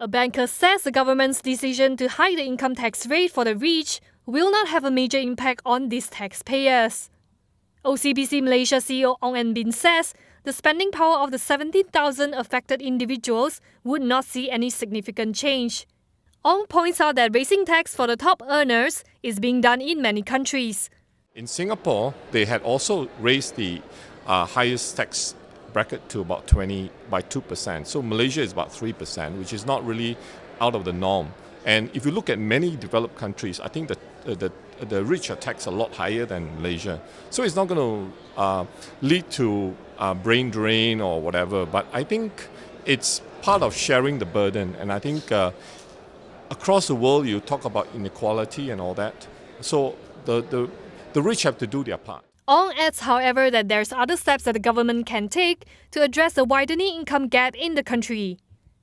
A banker says the government's decision to hike the income tax rate for the rich will not have a major impact on these taxpayers. OCBC Malaysia CEO Ong En Bin says the spending power of the 17,000 affected individuals would not see any significant change. Ong points out that raising tax for the top earners is being done in many countries. In Singapore, they had also raised the highest tax bracket to about 2%. So Malaysia is about 3%, which is not really out of the norm. And if you look at many developed countries, I think the rich are taxed a lot higher than Malaysia. So it's not going to lead to brain drain or whatever. But I think it's part of sharing the burden. And I think across the world, you talk about inequality and all that. So the rich have to do their part. Ong adds, however, that there's other steps that the government can take to address the widening income gap in the country.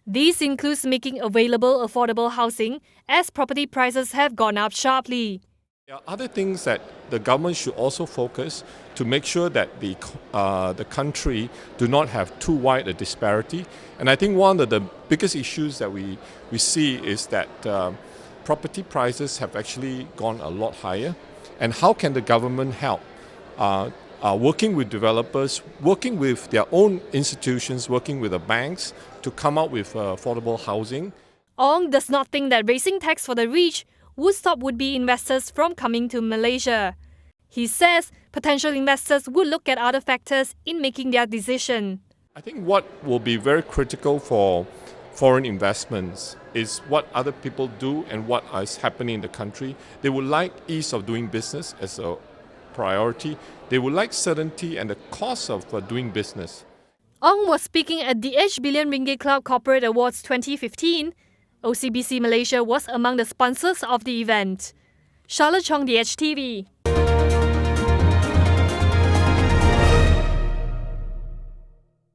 These includes making available affordable housing as property prices have gone up sharply. There are other things that the government should also focus to make sure that the country do not have too wide a disparity. And I think one of the biggest issues that we see is that property prices have actually gone a lot higher. And how can the government help? Working with developers, working with their own institutions, working with the banks to come up with affordable housing. Ong does not think that raising tax for the rich would stop would-be investors from coming to Malaysia. He says potential investors would look at other factors in making their decision. I think what will be very critical for foreign investments is what other people do and what is happening in the country. They would like ease of doing business as a priority. They would like certainty and the cost of doing business. Ong was speaking at the H Billion Ringgit Club Corporate Awards 2015. OCBC Malaysia was among the sponsors of the event. Charlotte Chong, the HTV.